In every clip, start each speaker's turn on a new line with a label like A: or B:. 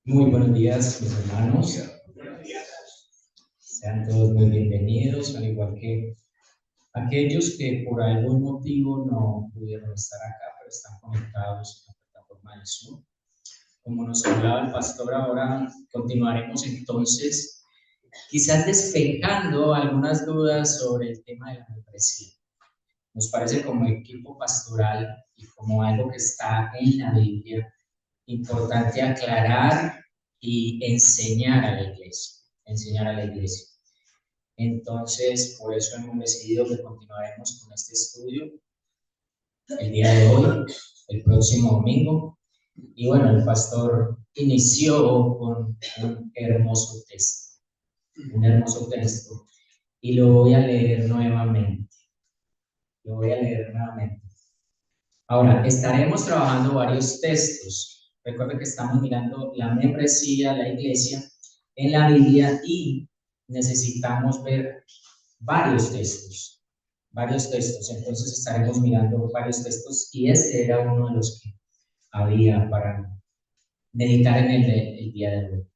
A: Muy buenos días, mis hermanos. Sean todos muy bienvenidos, al igual que aquellos que por algún motivo no pudieron estar acá, pero están conectados en la plataforma del Zoom. Como nos hablaba el pastor, ahora continuaremos entonces, quizás despejando algunas dudas sobre el tema de la membresía. Nos parece como equipo pastoral y como algo que está en la Biblia importante aclarar y enseñar a la iglesia, enseñar a la iglesia. Entonces, por eso hemos decidido que continuaremos con este estudio el día de hoy, el próximo domingo. Y bueno, el pastor inició con un hermoso texto, y lo voy a leer nuevamente. Lo voy a leer nuevamente. Ahora, estaremos trabajando varios textos. Recuerden que estamos mirando la membresía, la iglesia, en la Biblia, y necesitamos ver varios textos, varios textos. Entonces estaremos mirando varios textos y este era uno de los que había para meditar en el día de hoy.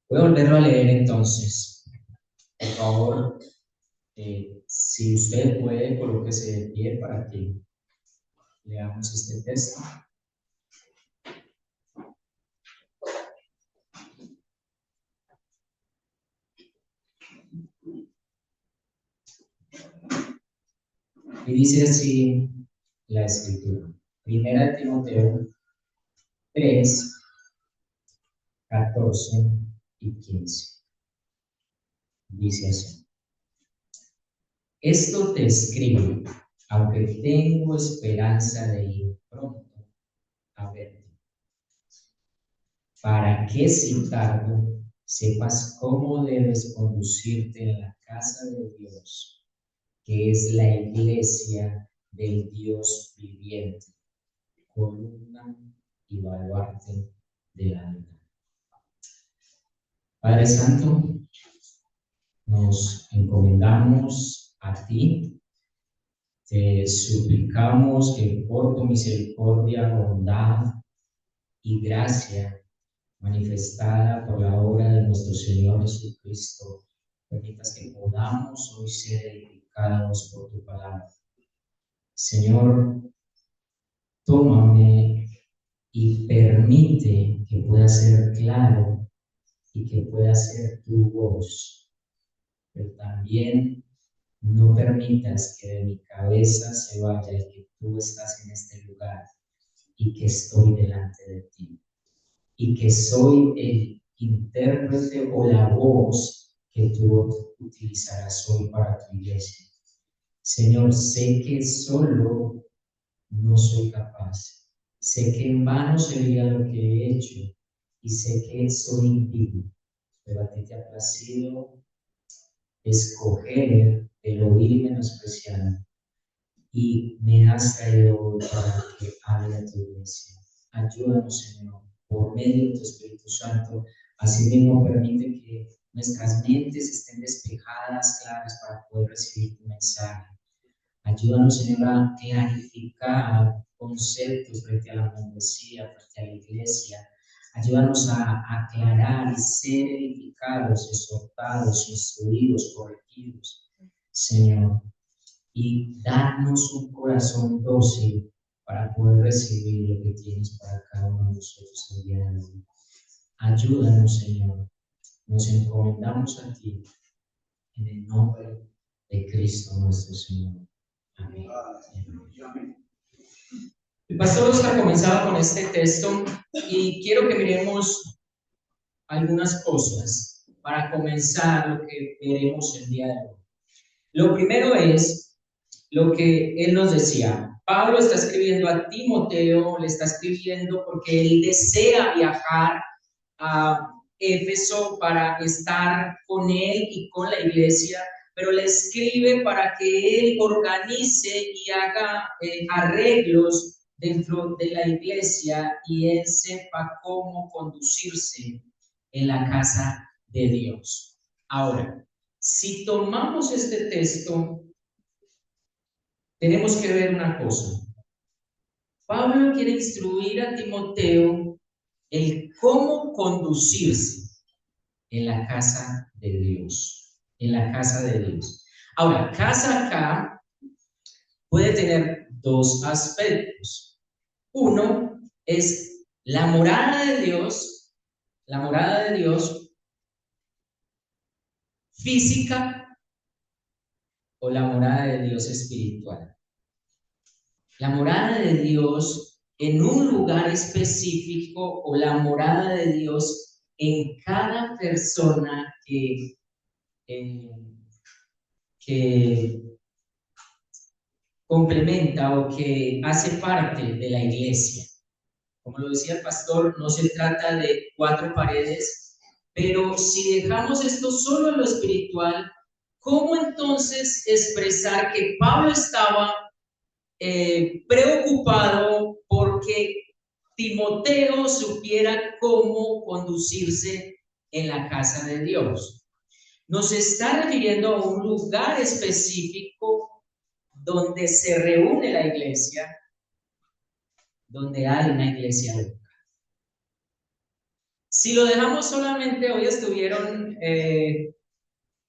A: Voy a volverlo a leer entonces. Por favor, si usted puede, colóquese de pie para que leamos este texto. Y dice así la escritura. Primera de Timoteo 3, 14 y 15. Dice así. Esto te escribo, aunque tengo esperanza de ir pronto a verte, para que sin tardo sepas cómo debes conducirte en la casa de Dios, que es la iglesia del Dios viviente, columna y baluarte de la verdad. Padre Santo, nos encomendamos a ti, te suplicamos que por tu misericordia, bondad y gracia manifestada por la obra de nuestro Señor Jesucristo, permitas que podamos hoy ser edificados por tu palabra. Señor, tómame y permite que pueda ser claro y que pueda ser tu voz, pero también no permitas que de mi cabeza se vaya el que tú estás en este lugar y que estoy delante de ti y que soy el intérprete o la voz que tú utilizarás hoy para tu iglesia. Señor, sé que solo no soy capaz, sé que en vano sería lo que he hecho y sé que soy indigno, pero a ti te ha placido escoger el oír menospreciado y me has traído hoy para que hable a tu iglesia. Ayúdanos, Señor, por medio de tu Espíritu Santo. Asimismo, permite que nuestras mentes estén despejadas, claras, para poder recibir tu mensaje. Ayúdanos, Señor, a clarificar conceptos frente a la membresía, frente a la iglesia. Ayúdanos a aclarar y ser edificados, exhortados, instruidos, corregidos, Señor, y darnos un corazón dócil para poder recibir lo que tienes para cada uno de nosotros el día de hoy. Ayúdanos, Señor. Nos encomendamos a ti en el nombre de Cristo nuestro Señor. Amén. El pastor Oscar comenzaba con este texto y quiero que miremos algunas cosas para comenzar lo que veremos el día de hoy. Lo primero es lo que él nos decía. Pablo está escribiendo a Timoteo, le está escribiendo porque él desea viajar a Éfeso para estar con él y con la iglesia, pero le escribe para que él organice y haga arreglos dentro de la iglesia y él sepa cómo conducirse en la casa de Dios. Ahora, si tomamos este texto, tenemos que ver una cosa. Pablo quiere instruir a Timoteo el cómo conducirse en la casa de Dios, en la casa de Dios. Ahora, casa acá puede tener dos aspectos. Uno es la morada de Dios física o la morada de Dios espiritual. La morada de Dios en un lugar específico o la morada de Dios en cada persona que complementa o que hace parte de la iglesia. Como lo decía el pastor, no se trata de cuatro paredes, pero si dejamos esto solo en lo espiritual, ¿cómo entonces expresar que Pablo estaba preocupado porque Timoteo supiera cómo conducirse en la casa de Dios? Nos está refiriendo a un lugar específico donde se reúne la iglesia, donde hay una iglesia local. Si lo dejamos solamente, hoy estuvieron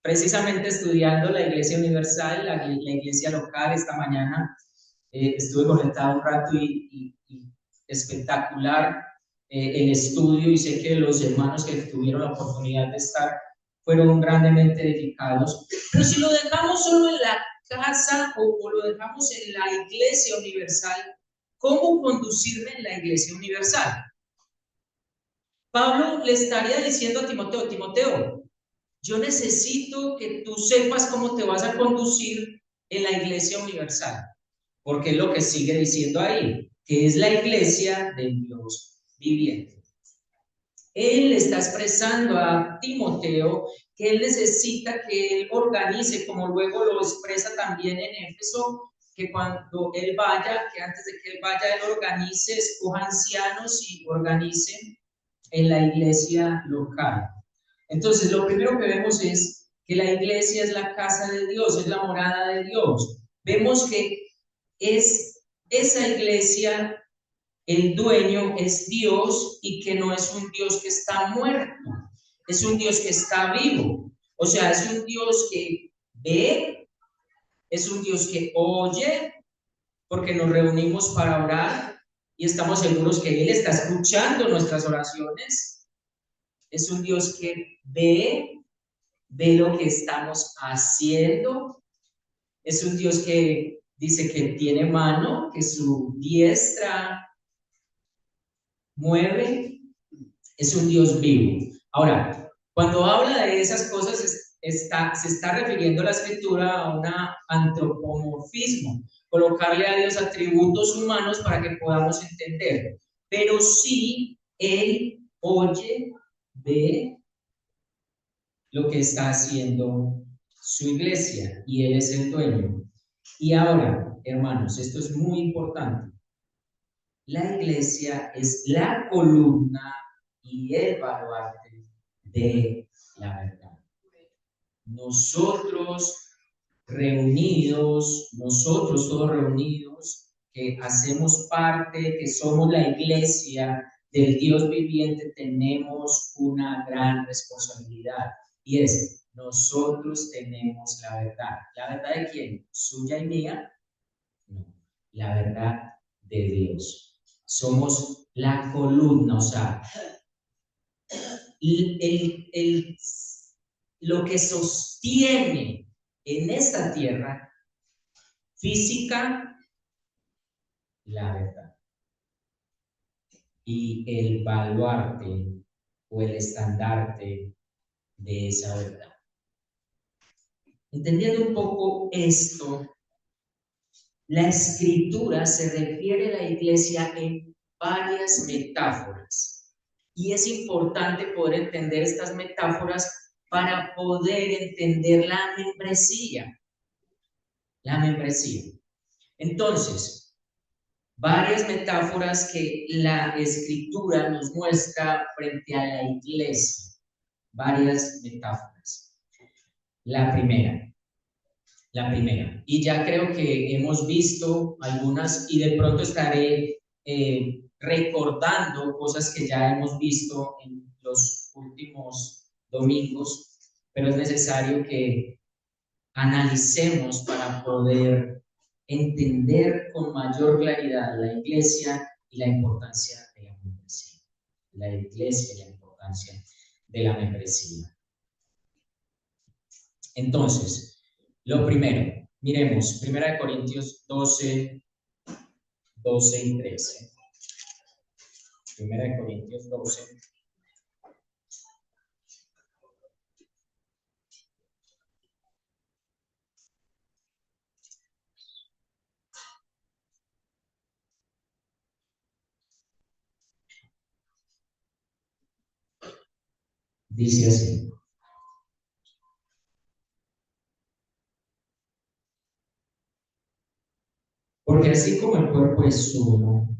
A: precisamente estudiando la iglesia universal, la iglesia local. Esta mañana estuve conectado un rato y espectacular el estudio, y sé que los hermanos que tuvieron la oportunidad de estar fueron grandemente edificados. Pero si lo dejamos solo en la casa o lo dejamos en la iglesia universal, ¿cómo conducirme en la iglesia universal? Pablo le estaría diciendo a Timoteo: Timoteo, yo necesito que tú sepas cómo te vas a conducir en la iglesia universal, porque es lo que sigue diciendo ahí, que es la iglesia del Dios viviente. Él le está expresando a Timoteo que él necesita que él organice, como luego lo expresa también en Éfeso, que cuando él vaya, que antes de que él vaya, él organice, escoja ancianos y organice en la iglesia local. Entonces, lo primero que vemos es que la iglesia es la casa de Dios, es la morada de Dios. Vemos que es esa iglesia, el dueño es Dios, y que no es un Dios que está muerto, es un Dios que está vivo. O sea, es un Dios que ve, es un Dios que oye, porque nos reunimos para orar y estamos seguros que Él está escuchando nuestras oraciones. Es un Dios que ve lo que estamos haciendo. Es un Dios que dice que tiene mano, que su diestra mueve. Es un Dios vivo. Ahora, cuando habla de esas cosas, se está refiriendo la escritura a un antropomorfismo, colocarle a Dios atributos humanos para que podamos entender. Pero sí, Él oye, ve lo que está haciendo su iglesia, y Él es el dueño. Y ahora, hermanos, esto es muy importante. La iglesia es la columna y el baluarte de la verdad. Nosotros todos reunidos, que hacemos parte, que somos la iglesia del Dios viviente, tenemos una gran responsabilidad, y es: nosotros tenemos la verdad. ¿La verdad de quién? ¿Suya y mía? No, la verdad de Dios. Somos la columna, o sea, lo que sostiene en esta tierra física la verdad, y el baluarte o el estandarte de esa verdad. Entendiendo un poco esto, la escritura se refiere a la iglesia en varias metáforas, y es importante poder entender estas metáforas para poder entender la membresía. La membresía. Entonces, varias metáforas que la escritura nos muestra frente a la iglesia. Varias metáforas. La primera. Y ya creo que hemos visto algunas, y de pronto estaré recordando cosas que ya hemos visto en los últimos domingos, pero es necesario que analicemos para poder entender con mayor claridad la iglesia y la importancia de la membresía. La iglesia y la importancia de la membresía. Entonces, lo primero, miremos 1 Corintios 12, 12 y 13. 1 Corintios 12. Dice así. Porque así como el cuerpo es uno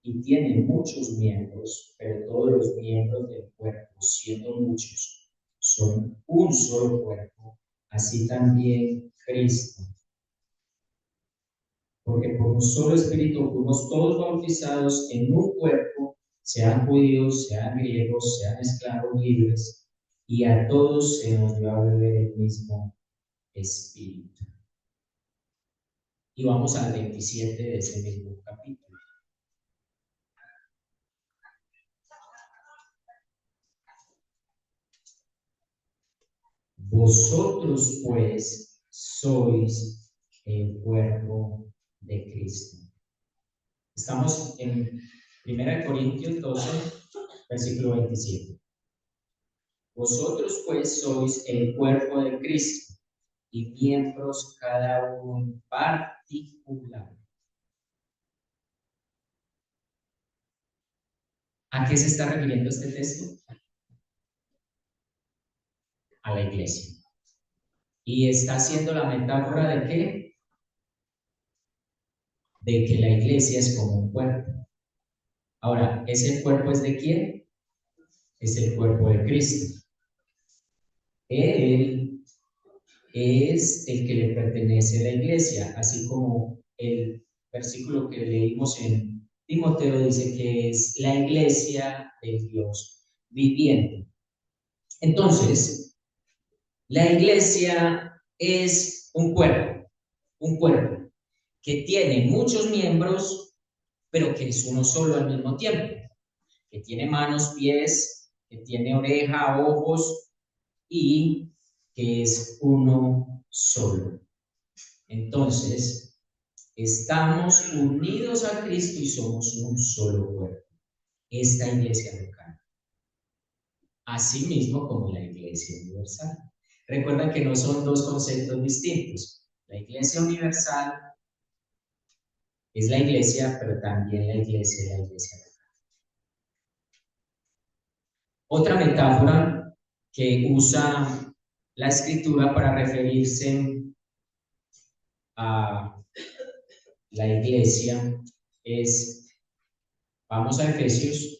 A: y tiene muchos miembros, pero todos los miembros del cuerpo, siendo muchos, son un solo cuerpo, así también Cristo. Porque por un solo espíritu fuimos todos bautizados en un cuerpo, sean judíos, sean griegos, sean esclavos libres, y a todos se nos dio a beber el mismo espíritu. Y vamos al 27 de ese mismo capítulo. Vosotros pues sois el cuerpo de Cristo. Estamos en 1 Corintios 12, versículo 27. Vosotros pues sois el cuerpo de Cristo y miembros cada uno en particular. ¿A qué se está refiriendo este texto? A la iglesia. Y está haciendo la metáfora de qué? De que la iglesia es como un cuerpo. Ahora, ¿ese cuerpo es de quién? Es el cuerpo de Cristo. Él es el que le pertenece a la iglesia, así como el versículo que leímos en Timoteo dice que es la iglesia del Dios viviente. Entonces, la iglesia es un cuerpo que tiene muchos miembros, pero que es uno solo al mismo tiempo, que tiene manos, pies, que tiene oreja, ojos y que es uno solo. Entonces, estamos unidos a Cristo y somos un solo cuerpo. Esta iglesia local. Asimismo como la iglesia universal. Recuerda que no son dos conceptos distintos. La iglesia universal es la iglesia, pero también la iglesia local. Otra metáfora que usa la escritura para referirse a la iglesia es, vamos a Efesios.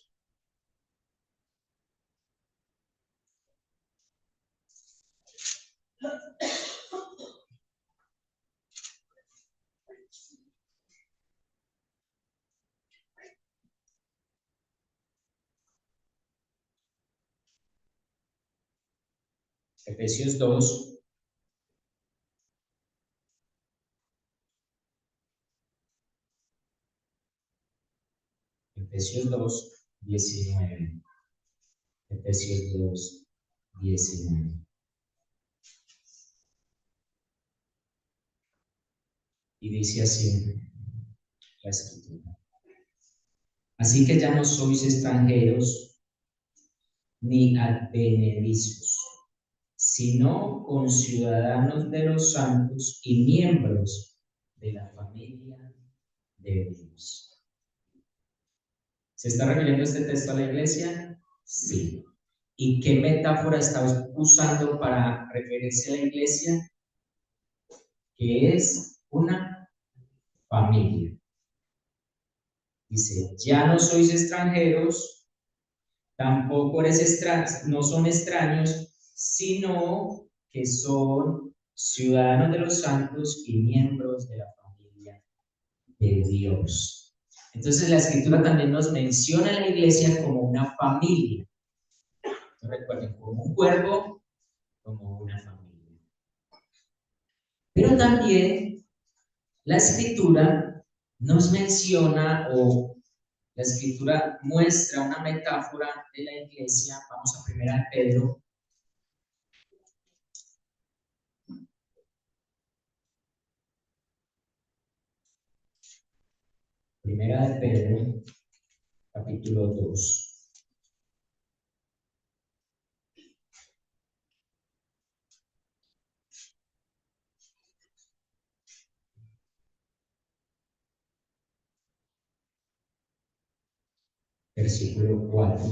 A: Efesios 2. Efesios 2, 19. Efesios 2, 19. Y dice así la escritura. Así que ya no sois extranjeros ni advenedizos, sino conciudadanos de los santos y miembros de la familia de Dios. ¿Se está refiriendo este texto a la iglesia? Sí. ¿Y qué metáfora está usando para referirse a la iglesia? Que es una familia. Dice, ya no sois extranjeros, tampoco no son extraños, sino que son ciudadanos de los santos y miembros de la familia de Dios. Entonces la escritura también nos menciona a la iglesia como una familia. ¿No recuerden? Como un cuerpo, como una familia. Pero también la escritura nos menciona o la escritura muestra una metáfora de la iglesia. Vamos a 1 de Pedro. Primera de Pedro, capítulo 2. Versículo 4.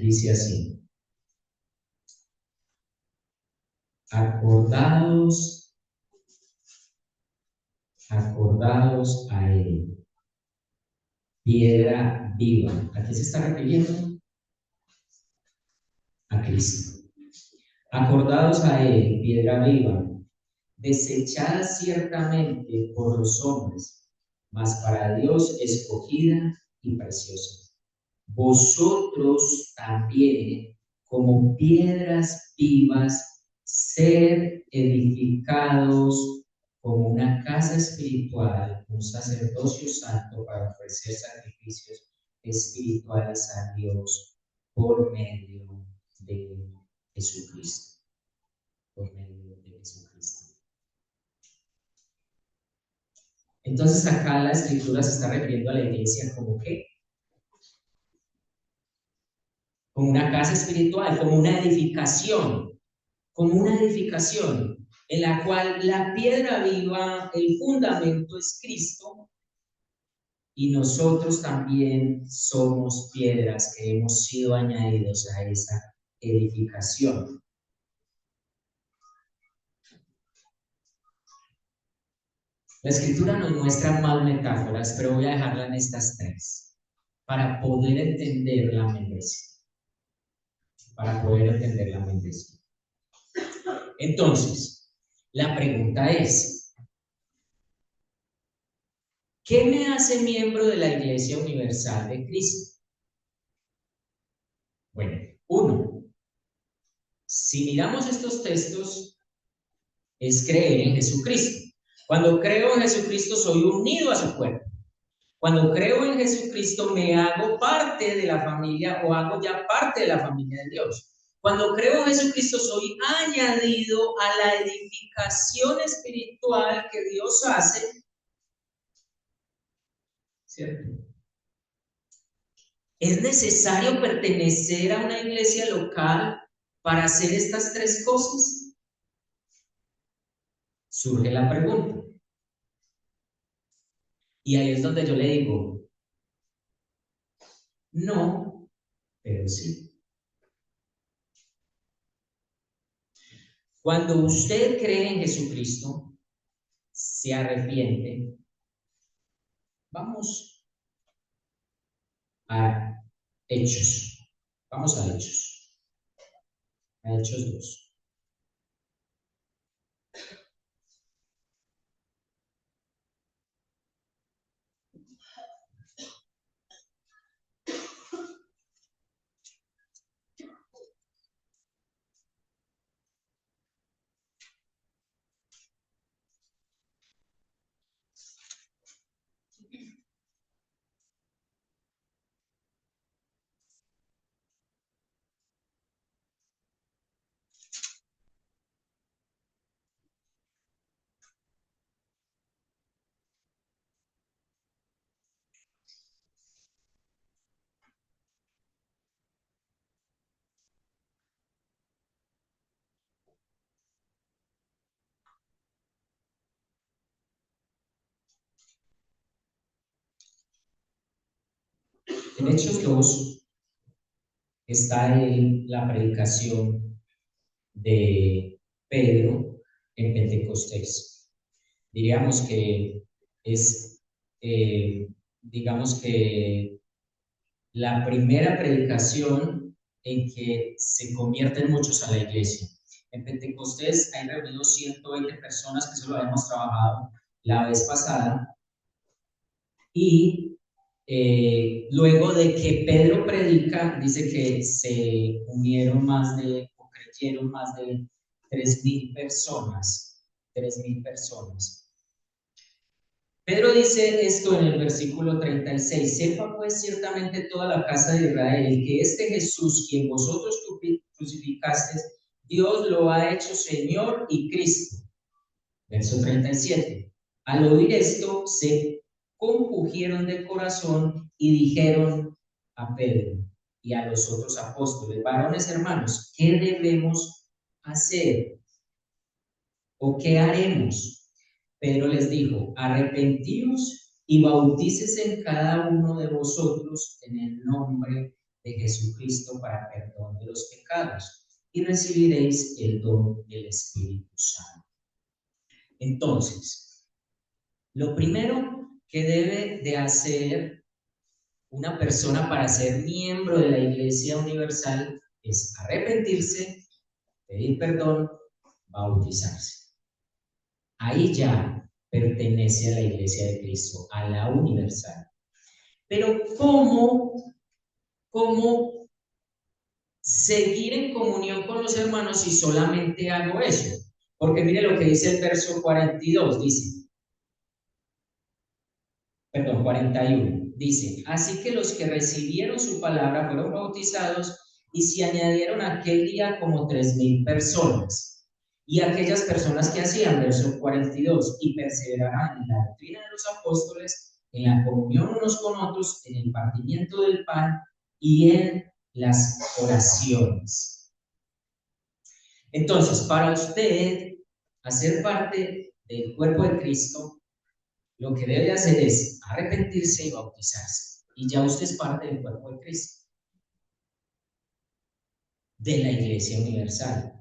A: Dice así: acordados, acordados a él, piedra viva. ¿A qué se está refiriendo? A Cristo. Acordados a él, piedra viva, desechada ciertamente por los hombres, mas para Dios escogida y preciosa. Vosotros también, como piedras vivas, ser edificados como una casa espiritual, un sacerdocio santo para ofrecer sacrificios espirituales a Dios por medio de Jesucristo. Por medio de Jesucristo. Entonces acá la escritura se está refiriendo a la iglesia como ¿qué? Como una casa espiritual, como una edificación en la cual la piedra viva, el fundamento es Cristo, y nosotros también somos piedras que hemos sido añadidos a esa edificación. La escritura nos muestra más metáforas, pero voy a dejarla en estas tres para poder entender la membresía. Para poder entender la membresía. Entonces, la pregunta es, ¿qué me hace miembro de la Iglesia Universal de Cristo? Bueno, uno, si miramos estos textos, es creer en Jesucristo. Cuando creo en Jesucristo, soy unido a su cuerpo. Cuando creo en Jesucristo, me hago parte de la familia o hago ya parte de la familia de Dios. Cuando creo en Jesucristo, soy añadido a la edificación espiritual que Dios hace. ¿Cierto? ¿Es necesario pertenecer a una iglesia local para hacer estas tres cosas? Surge la pregunta. Y ahí es donde yo le digo, no, pero sí. Cuando usted cree en Jesucristo, se arrepiente, vamos a Hechos. Vamos a Hechos. A Hechos 2. En Hechos 2 está la predicación de Pedro en Pentecostés. Diríamos que es, digamos que la primera predicación en que se convierten muchos a la iglesia. En Pentecostés hay reunidos 120 personas, que eso lo habíamos trabajado la vez pasada, y luego de que Pedro predica, dice que se unieron o creyeron más de 3.000 personas, 3.000 personas. Pedro dice esto en el versículo 36: sepa pues ciertamente toda la casa de Israel que este Jesús, quien vosotros crucificasteis, Dios lo ha hecho Señor y Cristo. Verso 37. Al oír esto, se compungieron de corazón y dijeron a Pedro y a los otros apóstoles: varones hermanos, ¿qué debemos hacer? ¿O qué haremos? Pedro les dijo: arrepentíos y bautícese en cada uno de vosotros en el nombre de Jesucristo para perdón de los pecados, y recibiréis el don del Espíritu Santo. Entonces, lo primero que debe de hacer una persona para ser miembro de la Iglesia Universal es arrepentirse, pedir perdón, bautizarse. Ahí ya pertenece a la Iglesia de Cristo, a la universal. Pero ¿cómo seguir en comunión con los hermanos si solamente hago eso? Porque mire lo que dice el verso 42, dice, perdón, 41, dice: así que los que recibieron su palabra fueron bautizados, y se añadieron aquel día como 3.000 personas. Y aquellas personas que hacían, verso 42, y perseveraban en la doctrina de los apóstoles, en la comunión unos con otros, en el partimiento del pan y en las oraciones. Entonces, para usted hacer parte del cuerpo de Cristo, lo que debe hacer es arrepentirse y bautizarse. Y ya usted es parte del cuerpo de Cristo, de la Iglesia Universal.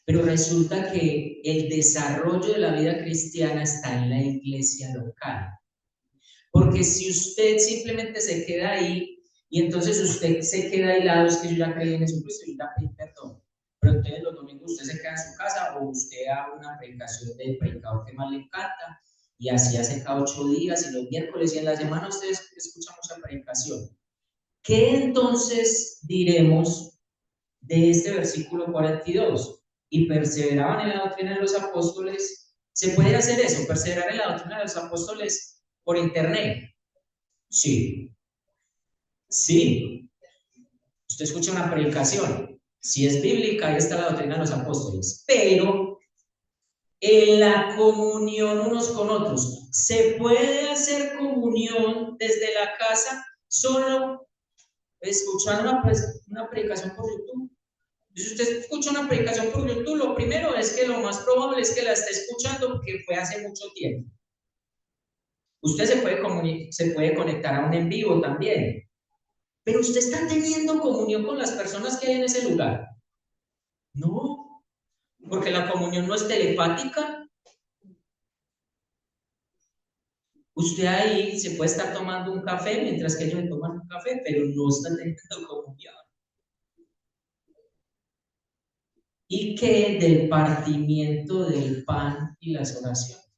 A: Pero resulta que el desarrollo de la vida cristiana está en la iglesia local. Porque si usted simplemente se queda ahí y entonces usted se queda aislado, es que yo ya creí en Jesucristo y ya pedí perdón. Pero entonces los domingos usted se queda en su casa o usted haga una predicación del predicador que más le encanta y así hace cada 8 días y los miércoles y en la semana usted escucha mucha predicación. ¿Qué entonces diremos de este versículo 42? Y perseveraban en la doctrina de los apóstoles. ¿Se puede hacer eso? ¿Perseverar en la doctrina de los apóstoles por internet? Sí. Sí. Usted escucha una predicación. Si es bíblica, ahí está la doctrina de los apóstoles. Pero en la comunión unos con otros, ¿se puede hacer comunión desde la casa solo escuchando una predicación por YouTube? Si usted escucha una predicación por YouTube, lo primero es que lo más probable es que la esté escuchando porque fue hace mucho tiempo. Usted se puede conectar a un en vivo también, pero usted está teniendo comunión con las personas que hay en ese lugar. No, porque la comunión no es telepática. Usted ahí se puede estar tomando un café mientras que ellos toman un café, pero no está teniendo comunión. ¿Y qué del partimiento del pan y las oraciones?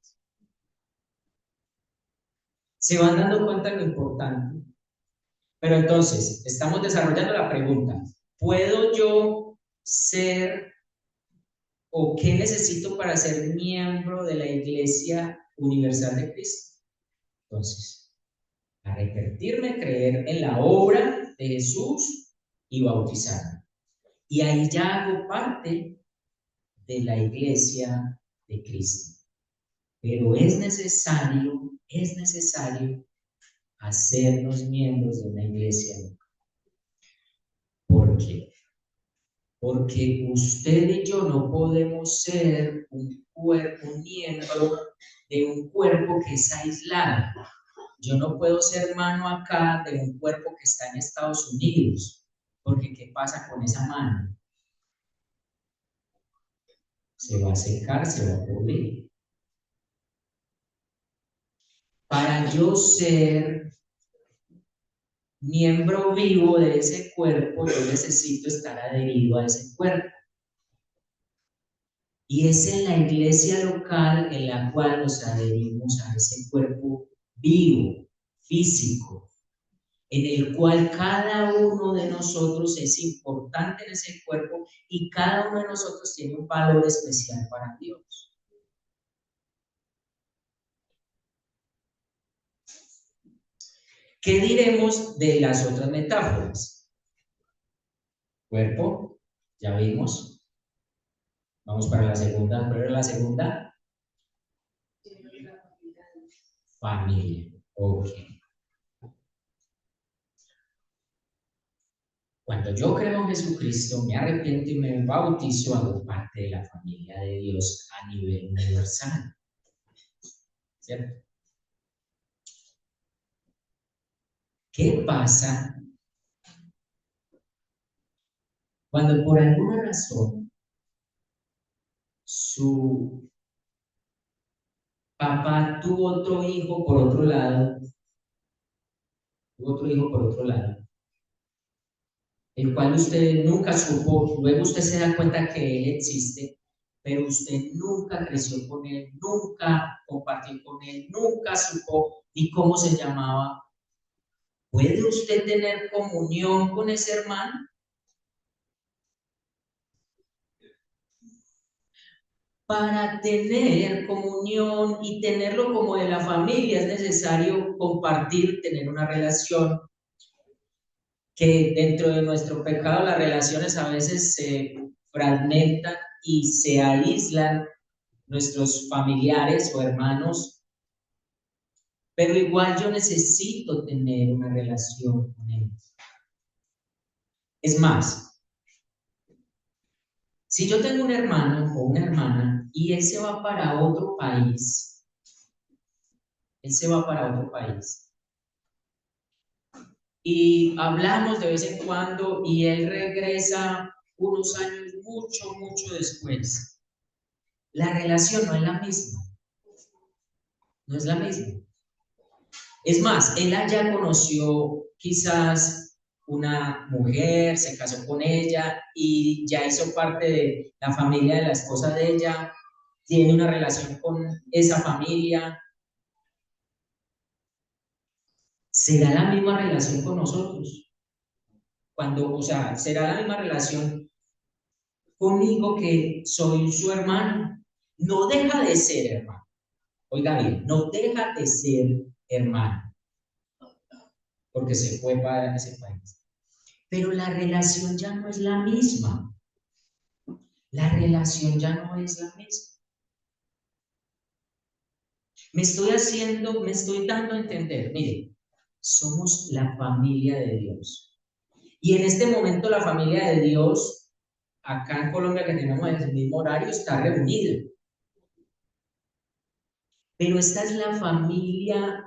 A: ¿Se van dando cuenta de lo importante? Pero entonces, estamos desarrollando la pregunta: ¿puedo yo ser o qué necesito para ser miembro de la Iglesia Universal de Cristo? Entonces, arrepentirme, creer en la obra de Jesús y bautizarme. Y ahí ya hago parte de la Iglesia de Cristo. Pero es necesario hacernos miembros de una iglesia. ¿Por qué? Porque usted y yo no podemos ser un miembro de un cuerpo que es aislado. Yo no puedo ser mano acá de un cuerpo que está en Estados Unidos, porque ¿qué pasa con esa mano? Se va a secar, se va a pudrir. Para yo ser miembro vivo de ese cuerpo, yo necesito estar adherido a ese cuerpo. Y es en la iglesia local en la cual nos adherimos a ese cuerpo vivo, físico, en el cual cada uno de nosotros es importante en ese cuerpo y cada uno de nosotros tiene un valor especial para Dios. ¿Qué diremos de las otras metáforas? Cuerpo, ya vimos. Vamos para la segunda. ¿Cuál era la segunda? Familia. Ok. Cuando yo creo en Jesucristo, me arrepiento y me bautizo, hago parte de la familia de Dios a nivel universal. ¿Cierto? ¿Qué pasa cuando por alguna razón su papá tuvo otro hijo por otro lado, el cual usted nunca supo, luego usted se da cuenta que él existe, pero usted nunca creció con él, nunca compartió con él, nunca supo ni cómo se llamaba? ¿Puede usted tener comunión con ese hermano? Para tener comunión y tenerlo como de la familia es necesario compartir, tener una relación que dentro de nuestro pecado las relaciones a veces se fragmentan y se aíslan nuestros familiares o hermanos, pero igual yo necesito tener una relación con ellos. Es más, si yo tengo un hermano o una hermana y él se va para otro país, y hablamos de vez en cuando y él regresa unos años mucho después, la relación no es la misma, no es la misma. Es más, él allá conoció quizás una mujer, se casó con ella y ya hizo parte de la familia de la esposa de ella, tiene una relación con esa familia. ¿Será la misma relación con nosotros? O sea, ¿será la misma relación conmigo que soy su hermano? No deja de ser hermano. Oiga bien, no deja de ser hermano, porque se fue para ese país. Pero la relación ya no es la misma. La relación ya no es la misma. Me estoy dando a entender, mire, somos la familia de Dios. Y en este momento la familia de Dios, acá en Colombia que tenemos el mismo horario, está reunida. Pero esta es la familia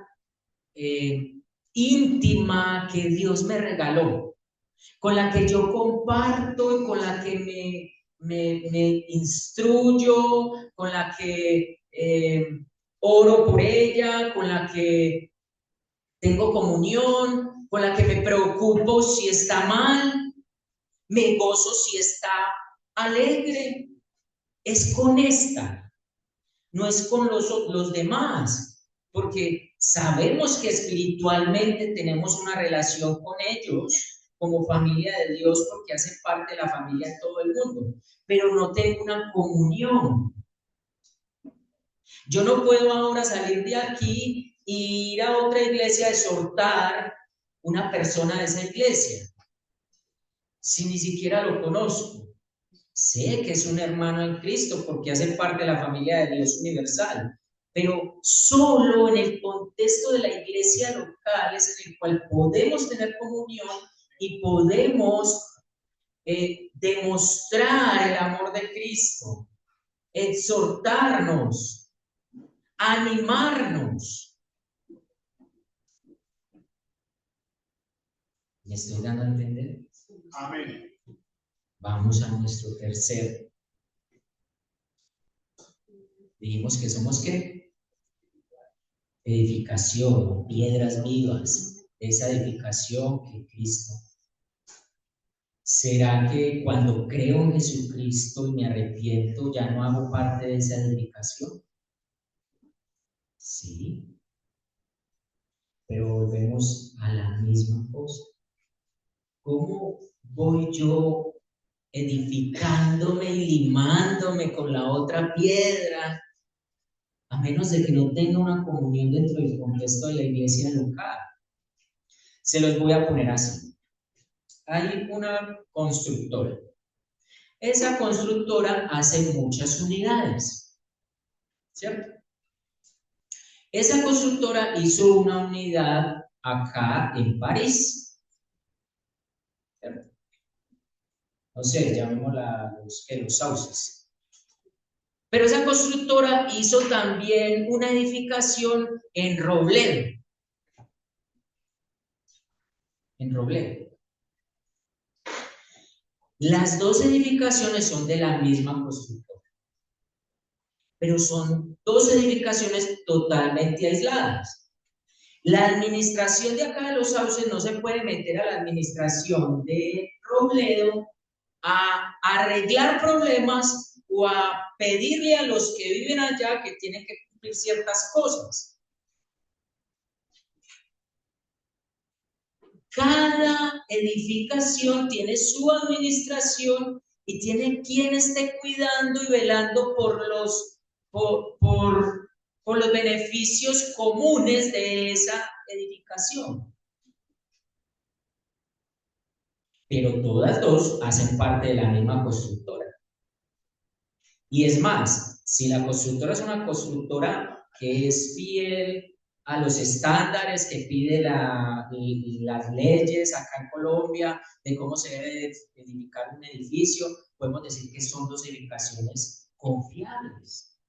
A: eh, íntima que Dios me regaló, con la que yo comparto y con la que me instruyo, con la que oro por ella, con la que tengo comunión, con la que me preocupo si está mal, me gozo si está alegre. Es con esta, no es con los demás, porque sabemos que espiritualmente tenemos una relación con ellos como familia de Dios, porque hacen parte de la familia en todo el mundo, pero no tengo una comunión. Yo no puedo ahora salir de aquí e ir a otra iglesia a exhortar una persona de esa iglesia, si ni siquiera lo conozco. Sé que es un hermano en Cristo porque hace parte de la familia de Dios universal, pero solo en el contexto de la iglesia local es en el cual podemos tener comunión y podemos demostrar el amor de Cristo, exhortarnos, animarnos. ¿Me estoy dando a entender? Amén. Vamos a nuestro tercer. Dijimos que somos ¿qué? Edificación, piedras vivas, esa edificación que Cristo ¿Será que cuando creo en Jesucristo y me arrepiento ya no hago parte de esa edificación? Sí, pero volvemos a la misma cosa. ¿Cómo voy yo edificándome y limándome con la otra piedra, a menos de que no tenga una comunión dentro del contexto de la iglesia local? Se los voy a poner así. Hay una constructora. Esa constructora hace muchas unidades, ¿cierto? Esa constructora hizo una unidad acá en París, ¿cierto? No sé, llamémosla los sauces. Pero esa constructora hizo también una edificación en Robledo, en Robledo. Las dos edificaciones son de la misma constructora, pero son dos edificaciones totalmente aisladas. La administración de acá de los sauces no se puede meter a la administración de Robledo a arreglar problemas o a pedirle a los que viven allá que tienen que cumplir ciertas cosas. Cada edificación tiene su administración y tiene quien esté cuidando y velando por los beneficios comunes de esa edificación. Pero todas dos hacen parte de la misma constructora. Y es más, si la constructora es una constructora que es fiel a los estándares que pide las leyes acá en Colombia de cómo se debe edificar un edificio, podemos decir que son dos edificaciones confiables,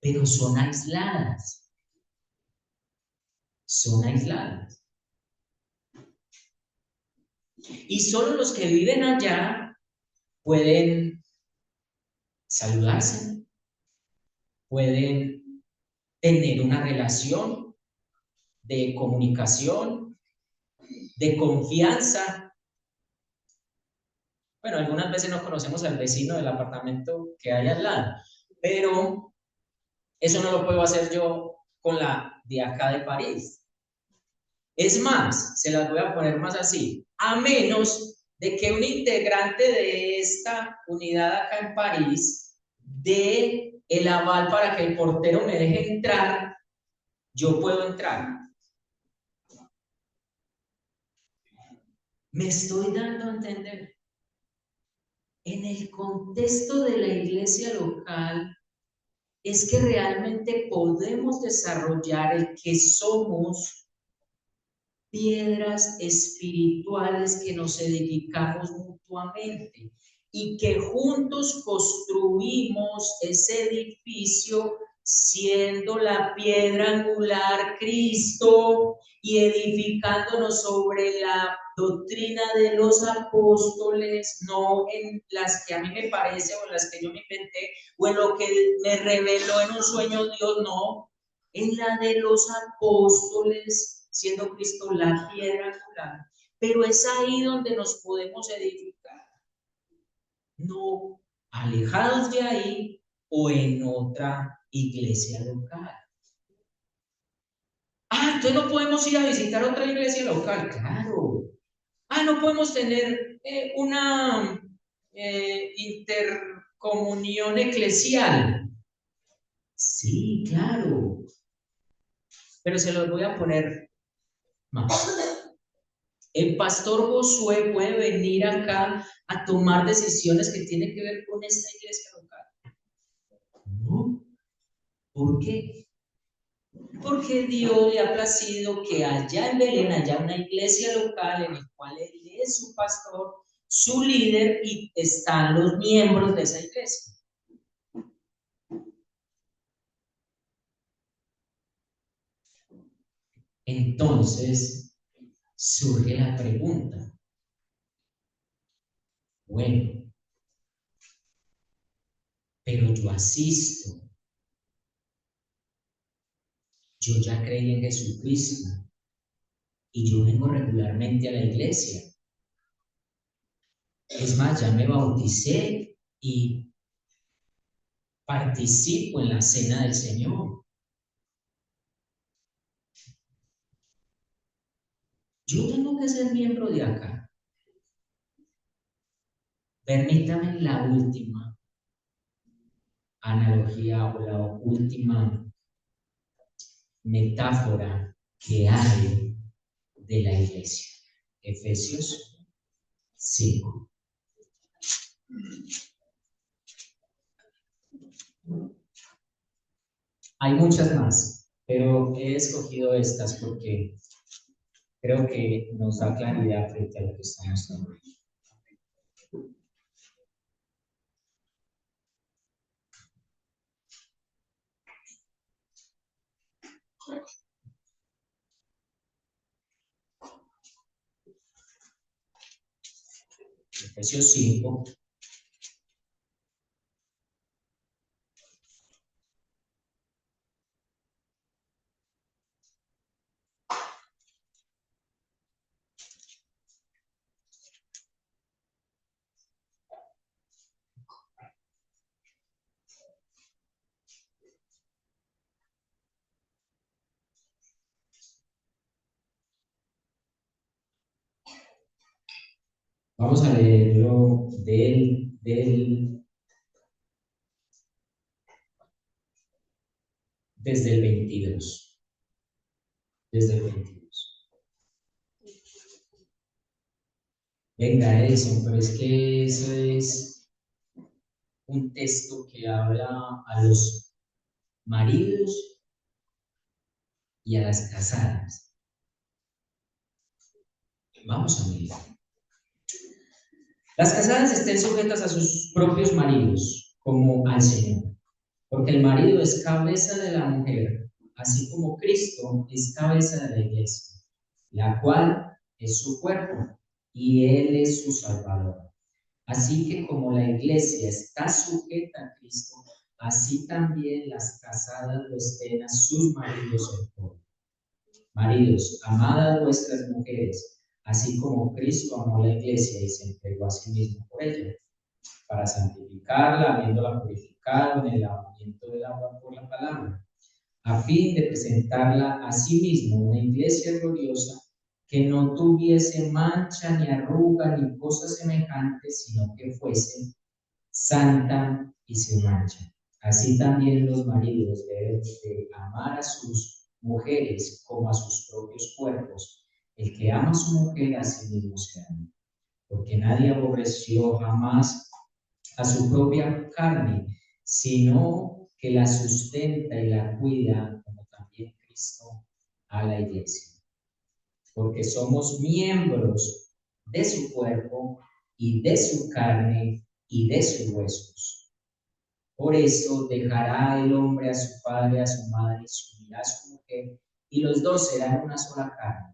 A: pero son aisladas. Son aisladas. Y solo los que viven allá pueden saludarse, pueden tener una relación de comunicación, de confianza. Bueno, algunas veces no conocemos al vecino del apartamento que hay al lado, pero eso no lo puedo hacer yo con la de acá de París. Es más, se las voy a poner más así, a menos de que un integrante de esta unidad acá en París dé el aval para que el portero me deje entrar, yo puedo entrar. Me estoy dando a entender. En el contexto de la iglesia local, es que realmente podemos desarrollar el que somos piedras espirituales que nos edificamos mutuamente y que juntos construimos ese edificio siendo la piedra angular Cristo y edificándonos sobre la doctrina de los apóstoles, no en las que a mí me parece o en las que yo me inventé o en lo que me reveló en un sueño Dios, no, en la de los apóstoles, siendo Cristo la piedra angular. Pero es ahí donde nos podemos edificar, no alejados de ahí o en otra iglesia local. Ah, entonces no podemos ir a visitar otra iglesia local, claro. Ah, no podemos tener una intercomunión eclesial. Sí, claro, pero se los voy a poner más. El pastor Josué puede venir acá a tomar decisiones que tienen que ver con esta iglesia local. No. ¿Por qué? Porque Dios le ha placido que allá en Belén haya una iglesia local en la cual él es su pastor, su líder y están los miembros de esa iglesia. Entonces surge la pregunta, bueno, pero yo asisto, yo ya creí en Jesucristo y yo vengo regularmente a la iglesia. Es más, ya me bauticé y participo en la cena del Señor. Yo tengo que ser miembro de acá. Permítame la última analogía o la última metáfora que hay de la iglesia. Efesios 5. Hay muchas más, pero he escogido estas porque creo que nos da claridad frente a lo que estamos hablando. Efesios 5. Vamos a leerlo desde el 22. Desde el 22. Venga, Edison, pero es que eso es un texto que habla a los maridos y a las casadas. Vamos a mirar. Las casadas estén sujetas a sus propios maridos, como al Señor, porque el marido es cabeza de la mujer, así como Cristo es cabeza de la iglesia, la cual es su cuerpo, y Él es su Salvador. Así que como la iglesia está sujeta a Cristo, así también las casadas lo estén a sus maridos en todo. Maridos, amad a vuestras mujeres, así como Cristo amó a la iglesia y se entregó a sí mismo por ella, para santificarla, habiéndola purificado en el lavamiento del agua por la palabra, a fin de presentarla a sí mismo una iglesia gloriosa, que no tuviese mancha ni arruga ni cosa semejante, sino que fuese santa y sin mancha. Así también los maridos deben de amar a sus mujeres como a sus propios cuerpos. El que ama a su mujer a sí mismo se ama, porque nadie aborreció jamás a su propia carne, sino que la sustenta y la cuida, como también Cristo a la iglesia. Porque somos miembros de su cuerpo y de su carne y de sus huesos. Por eso dejará el hombre a su padre, a su madre, y se unirá a su mujer, y los dos serán una sola carne.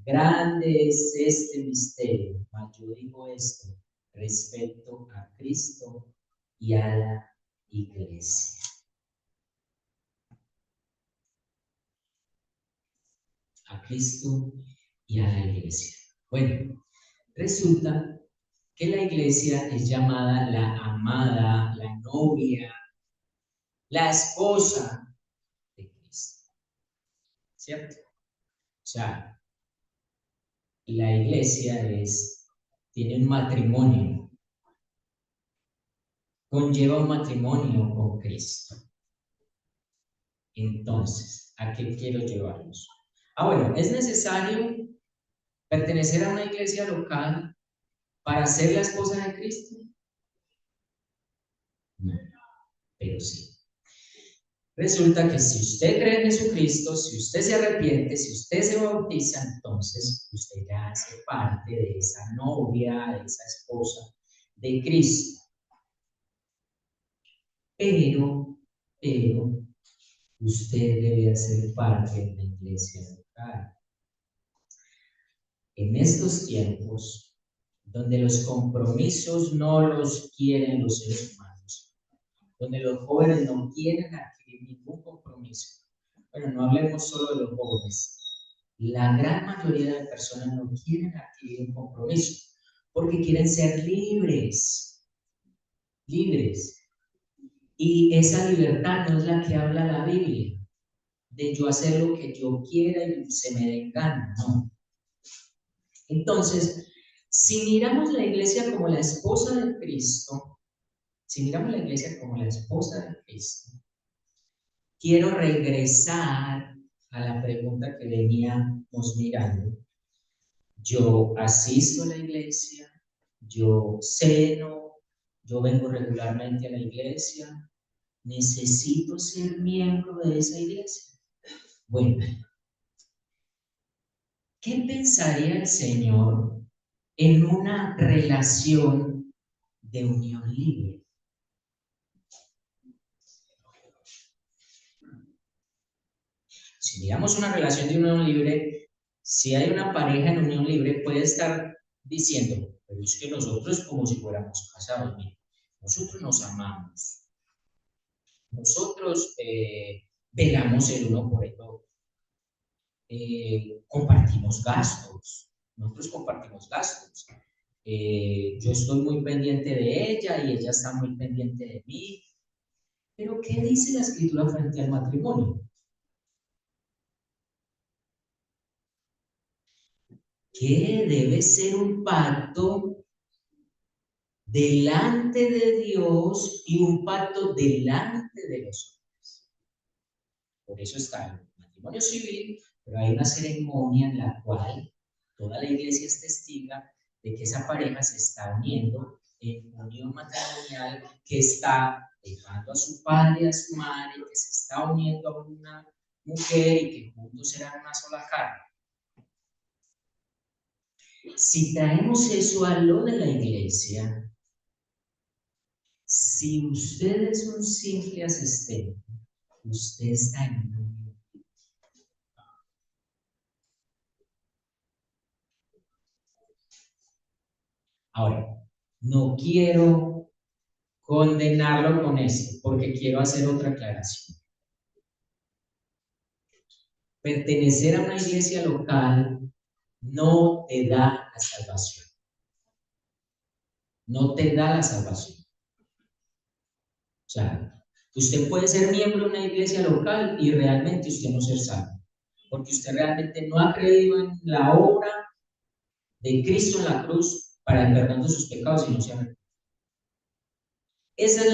A: Grande es este misterio, mas yo digo esto respecto a Cristo y a la iglesia. A Cristo y a la iglesia. Bueno, resulta que la iglesia es llamada la amada, la novia, la esposa de Cristo. ¿Cierto? O sea, la iglesia tiene un matrimonio, conlleva un matrimonio con Cristo. Entonces, ¿a qué quiero llevarlos? Bueno, ¿es necesario pertenecer a una iglesia local para ser la esposa de Cristo? No, pero sí. Resulta que si usted cree en Jesucristo, si usted se arrepiente, si usted se bautiza, entonces usted ya hace parte de esa novia, de esa esposa de Cristo. Pero, usted debe hacer parte de la iglesia local. En estos tiempos, donde los compromisos no los quieren los seres humanos, donde los jóvenes no quieren adquirir ningún compromiso. Bueno, no hablemos solo de los jóvenes. La gran mayoría de personas no quieren adquirir un compromiso, porque quieren ser libres, libres. Y esa libertad no es la que habla la Biblia, de yo hacer lo que yo quiera y se me den ganas, no. Entonces, si miramos la iglesia como la esposa de Cristo, si miramos la iglesia como la esposa de Cristo, quiero regresar a la pregunta que veníamos mirando. Yo asisto a la iglesia, yo ceno, yo vengo regularmente a la iglesia, necesito ser miembro de esa iglesia. Bueno, ¿qué pensaría el Señor en una relación de unión libre? Si miramos una relación de unión libre, si hay una pareja en unión libre, puede estar diciendo, pero es que nosotros como si fuéramos casados, mira, nosotros nos amamos, nosotros velamos el uno por el otro, compartimos gastos, nosotros compartimos gastos. Yo estoy muy pendiente de ella y ella está muy pendiente de mí. Pero ¿qué dice la escritura frente al matrimonio? Que debe ser un pacto delante de Dios y un pacto delante de los hombres. Por eso está el matrimonio civil, pero hay una ceremonia en la cual toda la iglesia es testiga de que esa pareja se está uniendo en unión matrimonial, que está dejando a su padre y a su madre, que se está uniendo a una mujer y que juntos serán una sola carne. Si traemos eso a lo de la iglesia, si usted es un simple asistente, usted está en un unión. Ahora, no quiero condenarlo con esto, porque quiero hacer otra aclaración. Pertenecer a una iglesia local no te da la salvación. No te da la salvación. O sea, usted puede ser miembro de una iglesia local y realmente usted no ser salvo, porque usted realmente no ha creído en la obra de Cristo en la cruz para el perdón de sus pecados y no se ha arrepentido. Esa es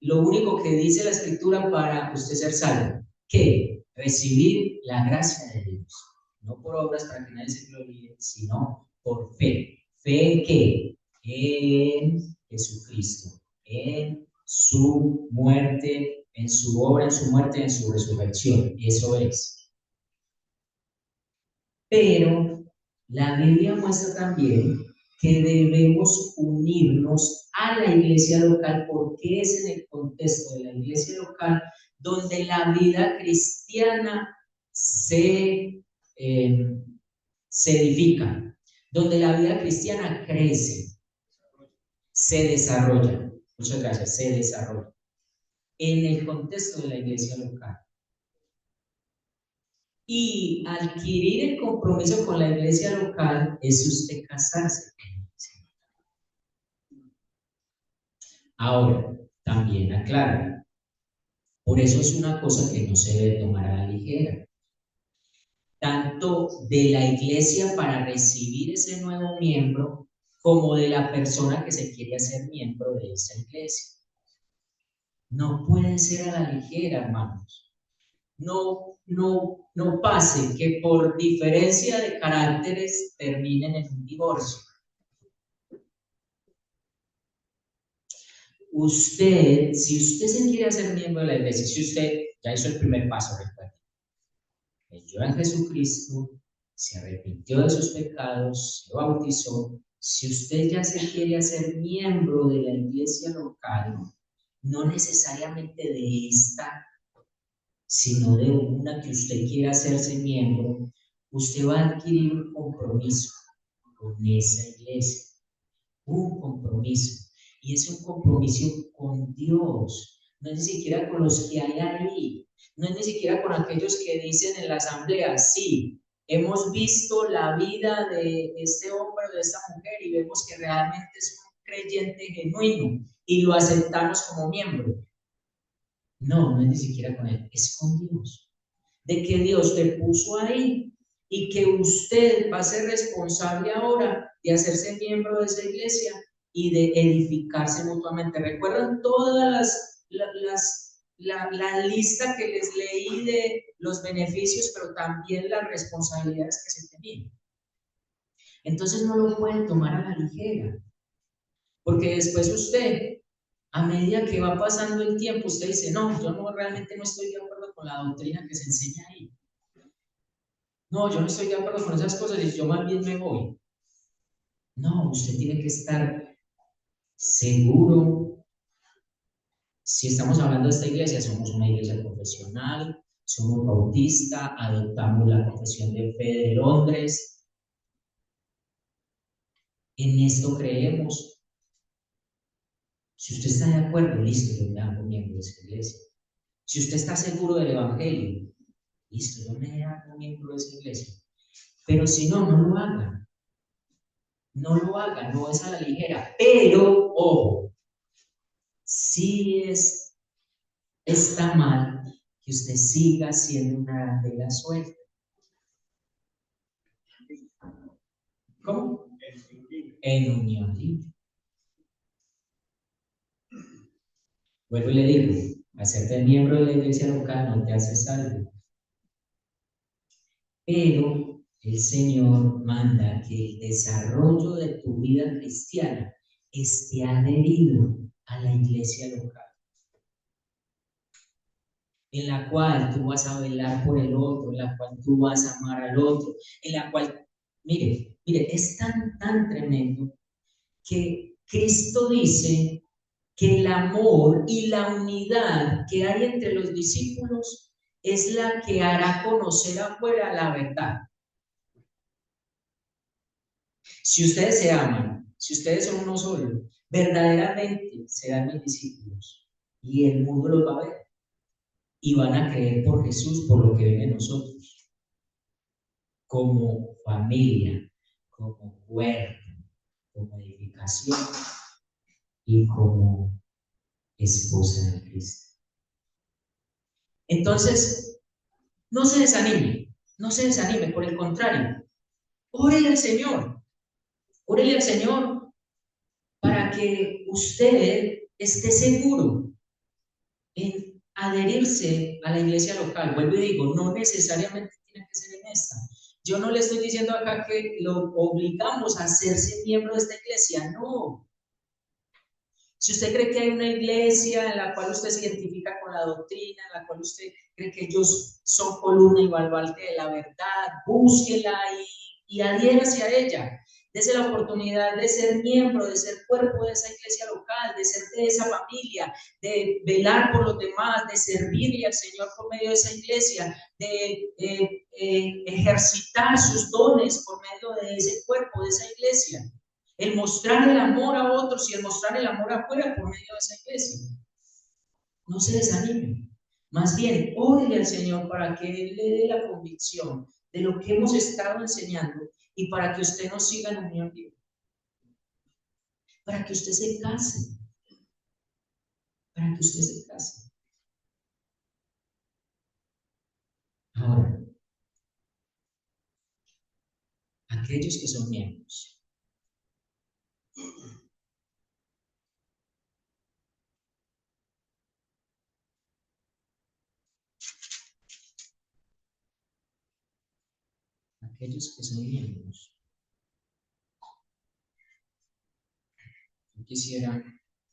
A: lo único que dice la escritura para usted ser salvo, que recibir la gracia de Dios, no por obras para que nadie se gloríe, sino por fe. ¿Fe en qué? En Jesucristo, en su muerte, en su obra, en su muerte, en su resurrección. Eso es. Pero la Biblia muestra también que debemos unirnos a la iglesia local porque es en el contexto de la iglesia local donde la vida cristiana eh, se edifica, donde la vida cristiana crece, se desarrolla. Muchas gracias, se desarrolla. En el contexto de la iglesia local. Y adquirir el compromiso con la iglesia local es usted casarse. Ahora, también aclaro, por eso es una cosa que no se debe tomar a la ligera. Tanto de la iglesia para recibir ese nuevo miembro, como de la persona que se quiere hacer miembro de esa iglesia. No puede ser a la ligera, hermanos. No pase que por diferencia de caracteres terminen en un divorcio. Si usted se quiere hacer miembro de la iglesia, si usted ya hizo el primer paso, recuerde, creyó en Jesucristo, se arrepintió de sus pecados, se bautizó, si usted ya se quiere hacer miembro de la iglesia local, no necesariamente de esta, sino de una que usted quiera hacerse miembro, usted va a adquirir un compromiso con esa iglesia, un compromiso. Y es un compromiso con Dios, no es ni siquiera con los que hay ahí, no es ni siquiera con aquellos que dicen en la asamblea, sí, hemos visto la vida de este hombre o de esta mujer y vemos que realmente es un creyente genuino y lo aceptamos como miembro. No, no es ni siquiera con él, es con Dios. De que Dios te puso ahí y que usted va a ser responsable ahora de hacerse miembro de esa iglesia y de edificarse mutuamente. ¿Recuerdan todas la lista que les leí de los beneficios, pero también las responsabilidades que se tenían? Entonces no lo pueden tomar a la ligera, porque después usted, a medida que va pasando el tiempo, usted dice, no, yo no realmente no estoy de acuerdo con la doctrina que se enseña ahí. No, yo no estoy de acuerdo con esas cosas y yo más bien me voy. No, usted tiene que estar seguro. Si estamos hablando de esta iglesia, somos una iglesia profesional, somos bautistas, adoptamos la confesión de fe de Londres. En esto creemos. Si usted está de acuerdo, listo, yo me hago miembro de esa iglesia. Si usted está seguro del evangelio, listo, yo me hago miembro de esa iglesia. Pero si no, no lo hagan. No lo hagan, no es a la ligera. Pero, ojo, sí está mal que usted siga siendo una arandela suelta. ¿Cómo? En unión libre. Vuelvo y le digo, hacerte miembro de la iglesia local no te hace salvo. Pero el Señor manda que el desarrollo de tu vida cristiana esté adherido a la iglesia local, en la cual tú vas a velar por el otro, en la cual tú vas a amar al otro, en la cual, mire, es tan tremendo que Cristo dice que el amor y la unidad que hay entre los discípulos es la que hará conocer afuera la verdad. Si ustedes se aman, si ustedes son uno solo, verdaderamente serán mis discípulos y el mundo los va a ver y van a creer por Jesús, por lo que ven en nosotros, como familia, como cuerpo, como edificación y como esposa de Cristo. Entonces, no se desanime, no se desanime, por el contrario, órele al Señor, órele al Señor para que usted esté seguro en adherirse a la iglesia local. Vuelvo y digo, no necesariamente tiene que ser en esta. Yo no le estoy diciendo acá que lo obligamos a hacerse miembro de esta iglesia, no. Si usted cree que hay una iglesia en la cual usted se identifica con la doctrina, en la cual usted cree que ellos son columna y baluarte de la verdad, búsquela y adhiérase a ella. Dese la oportunidad de ser miembro, de ser cuerpo de esa iglesia local, de ser de esa familia, de velar por los demás, de servirle al Señor por medio de esa iglesia, de ejercitar sus dones por medio de ese cuerpo, de esa iglesia. El mostrar el amor a otros y el mostrar el amor afuera por medio de esa iglesia. No se desanime. Más bien, órele al Señor para que Él le dé la convicción de lo que hemos estado enseñando y para que usted nos siga en unión libre. Para que usted se case. Para que usted se case. Ahora, aquellos que son miembros. Aquellos que son miembros. Yo quisiera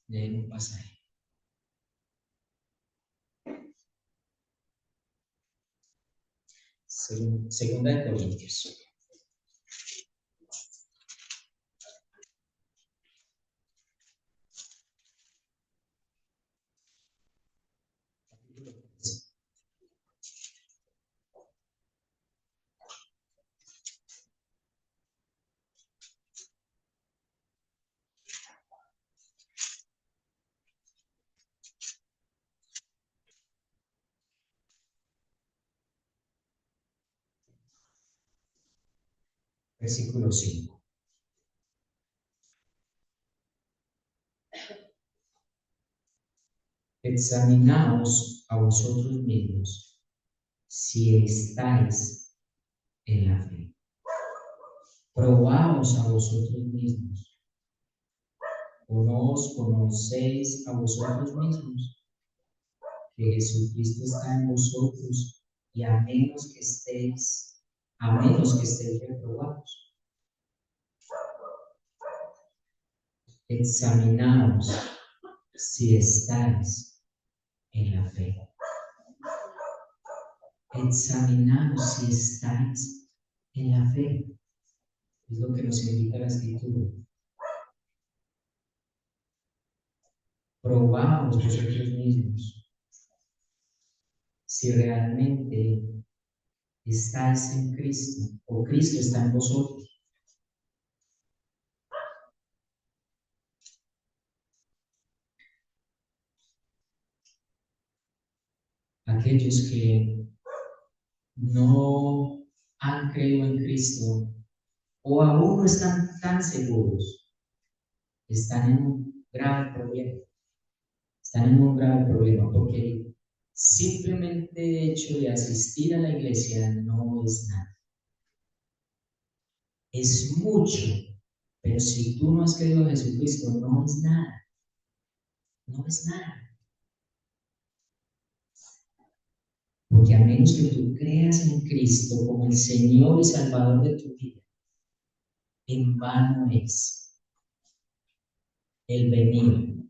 A: leer un pasaje. Segunda de Corintios. Versículo 5. Examinaos a vosotros mismos si estáis en la fe. Probaos a vosotros mismos. ¿O no os conocéis a vosotros mismos? Que Jesucristo está en vosotros y a menos que estéis reprobados. Examinaos si estáis en la fe. Examinaos si estáis en la fe. Es lo que nos invita la Escritura. Probaos vosotros mismos si realmente estáis en Cristo o Cristo está en vosotros. Aquellos que no han creído en Cristo o aún no están tan seguros, están en un grave problema. Están en un grave problema porque simplemente el hecho de asistir a la iglesia no es nada. Es mucho, pero si tú no has creído en Jesucristo, no es nada. No es nada. Porque a menos que tú creas en Cristo como el Señor y Salvador de tu vida, en vano es el venir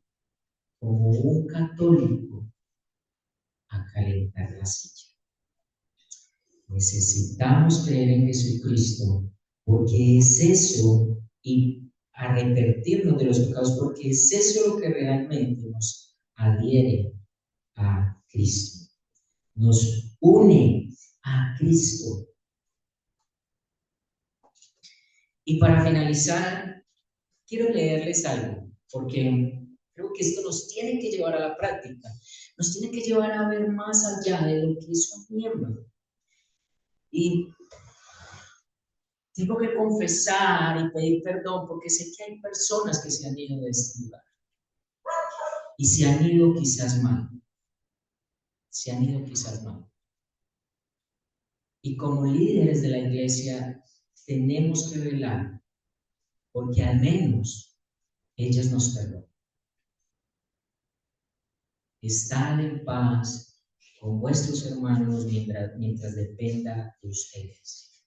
A: como un católico a calentar la silla. Necesitamos creer en Jesucristo porque es eso y arrepentirnos de los pecados porque es eso lo que realmente nos adhiere a Cristo, nos une a Cristo. Y para finalizar, quiero leerles algo, porque creo que esto nos tiene que llevar a la práctica, nos tiene que llevar a ver más allá de lo que es un miembro. Y tengo que confesar y pedir perdón porque sé que hay personas que se han ido de este lugar y se han ido quizás mal, se han ido quizás mal. Y como líderes de la iglesia tenemos que velar porque al menos ellas nos perdonan. Estad en paz con vuestros hermanos mientras dependa de ustedes.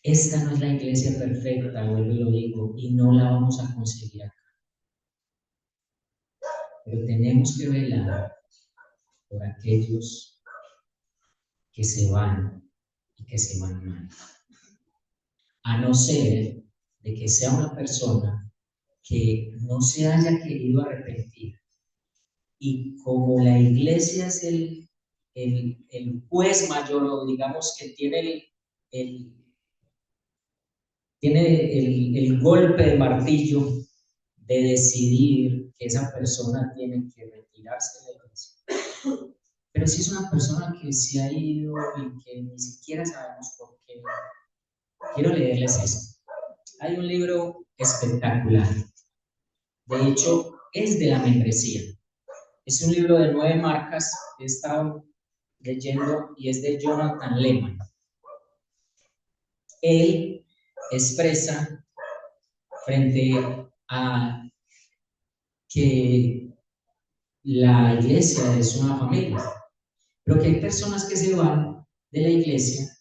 A: Esta no es la iglesia perfecta, vuelvo y lo digo, y no la vamos a conseguir acá. Pero tenemos que velar por aquellos que se van y que se van mal. A no ser de que sea una persona que no se haya querido arrepentir. Y como la iglesia es el juez mayor, o digamos que tiene el golpe de martillo de decidir que esa persona tiene que retirarse de la iglesia. Pero si es una persona que se ha ido y que ni siquiera sabemos por qué, quiero leerles esto. Hay un libro espectacular. De hecho, es de la membresía. Es un libro de 9 marcas que he estado leyendo y es de Jonathan Lehman. Él expresa frente a que la iglesia es una familia, pero que hay personas que se van de la iglesia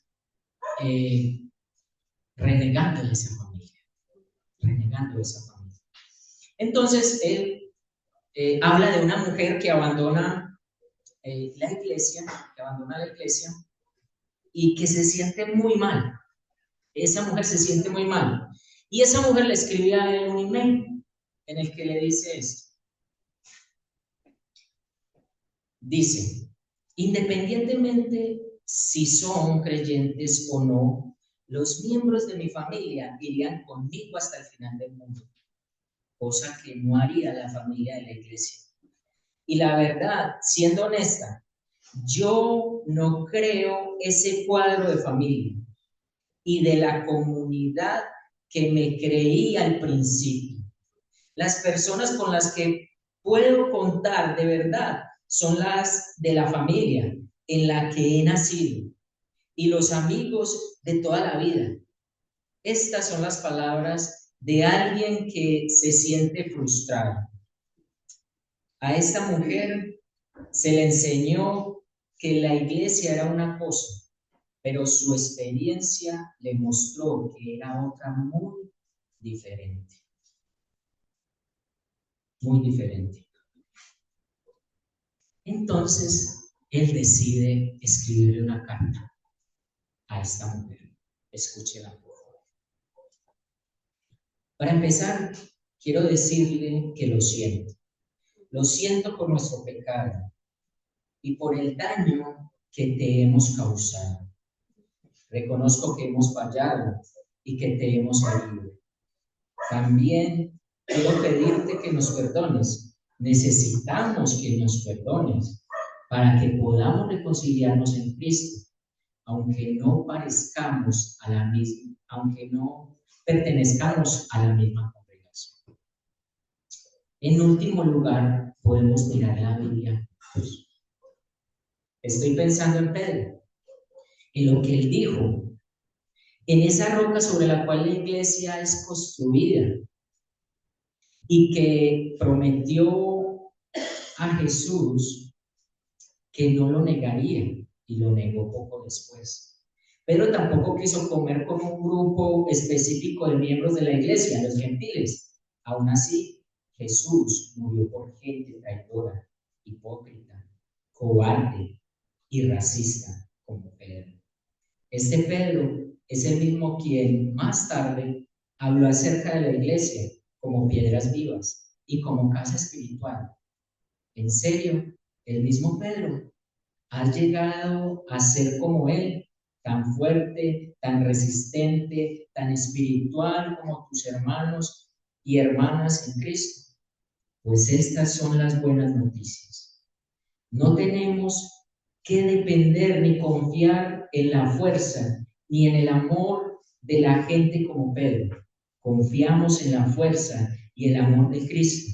A: renegando de esa familia, renegando de esa familia. Entonces, él habla de una mujer que abandona la iglesia, y que se siente muy mal. Esa mujer se siente muy mal. Y esa mujer le escribía a él un email en el que le dice esto. Dice, independientemente si son creyentes o no, los miembros de mi familia irían conmigo hasta el final del mundo, cosa que no haría la familia de la iglesia. Y la verdad, siendo honesta, yo no creo ese cuadro de familia. y de la comunidad que me creí al principio. Las personas con las que puedo contar de verdad son las de la familia en la que he nacido y los amigos de toda la vida. Estas son las palabras de alguien que se siente frustrado. A esta mujer se le enseñó que la iglesia era una cosa, pero su experiencia le mostró que era otra muy diferente. Muy diferente. Entonces, él decide escribirle una carta a esta mujer. Escúchela, por favor. Para empezar, quiero decirle que lo siento. Lo siento por nuestro pecado y por el daño que te hemos causado. Reconozco que hemos fallado y que te hemos herido. También quiero pedirte que nos perdones. Necesitamos que nos perdones para que podamos reconciliarnos en Cristo, aunque no parezcamos a la misma, aunque no pertenezcamos a la misma congregación. En último lugar, podemos mirar la Biblia. Estoy pensando en Pedro, en lo que él dijo, en esa roca sobre la cual la iglesia es construida y que prometió a Jesús que no lo negaría y lo negó poco después. Pedro tampoco quiso comer con un grupo específico de miembros de la iglesia, los gentiles. Aún así, Jesús murió por gente traidora, hipócrita, cobarde y racista como Pedro. Este Pedro es el mismo quien más tarde habló acerca de la iglesia como piedras vivas y como casa espiritual. En serio, el mismo Pedro ha llegado a ser como él, tan fuerte, tan resistente, tan espiritual como tus hermanos y hermanas en Cristo. Pues estas son las buenas noticias. No tenemos que depender ni confiar en la fuerza ni en el amor de la gente como Pedro. Confiamos en la fuerza y el amor de Cristo.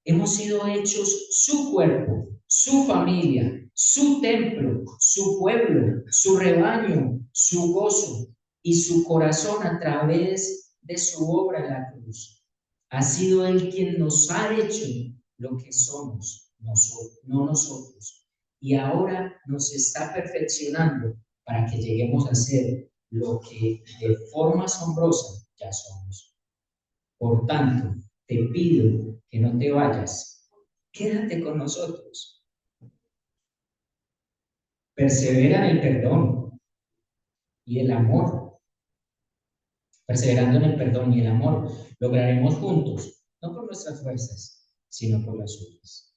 A: Hemos sido hechos su cuerpo, su familia, su templo, su pueblo, su rebaño, su gozo y su corazón a través de su obra en la cruz. Ha sido Él quien nos ha hecho lo que somos, no nosotros. Y ahora nos está perfeccionando para que lleguemos a ser lo que de forma asombrosa ya somos. Por tanto, te pido que no te vayas. Quédate con nosotros. Persevera en el perdón y el amor. Perseverando en el perdón y el amor, lograremos juntos, no por nuestras fuerzas, sino por las suyas.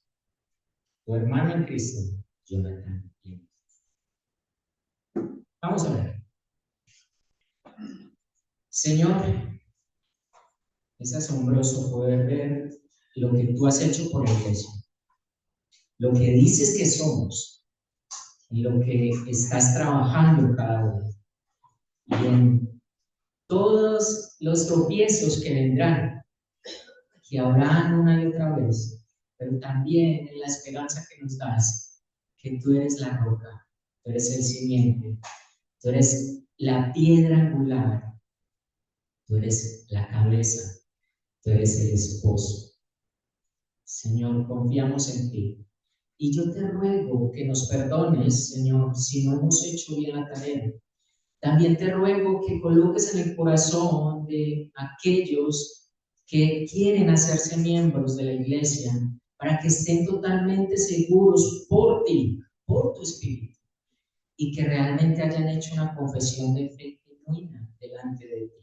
A: Tu hermano en Cristo, Jonathan. Vamos a ver. Señor, es asombroso poder ver lo que tú has hecho por la iglesia, lo que dices que somos y lo que estás trabajando cada día. Y en todos los tropiezos que vendrán, que habrán una y otra vez, pero también en la esperanza que nos das, que tú eres la roca, tú eres el simiente, tú eres la piedra angular, tú eres la cabeza, tú eres el esposo. Señor, confiamos en ti. Y yo te ruego que nos perdones, Señor, si no hemos hecho bien la tarea. También te ruego que coloques en el corazón de aquellos que quieren hacerse miembros de la iglesia para que estén totalmente seguros por ti, por tu espíritu, y que realmente hayan hecho una confesión de fe genuina delante de ti.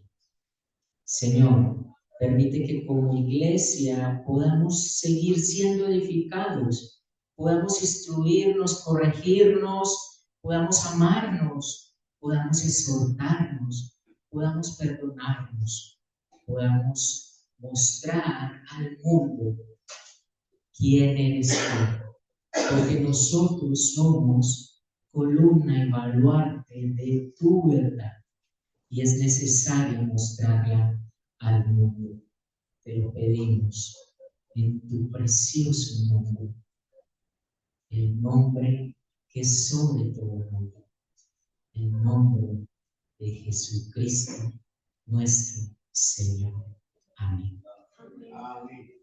A: Señor, permite que como iglesia podamos seguir siendo edificados, podamos instruirnos, corregirnos, podamos amarnos, podamos exhortarnos, podamos perdonarnos, podamos mostrar al mundo quién eres tú, porque nosotros somos columna y baluarte de tu verdad. y es necesario mostrarla al mundo. Te lo pedimos en tu precioso nombre, el nombre que es sobre todo nombre, el nombre de Jesucristo, nuestro Señor. Amén.
B: Amén.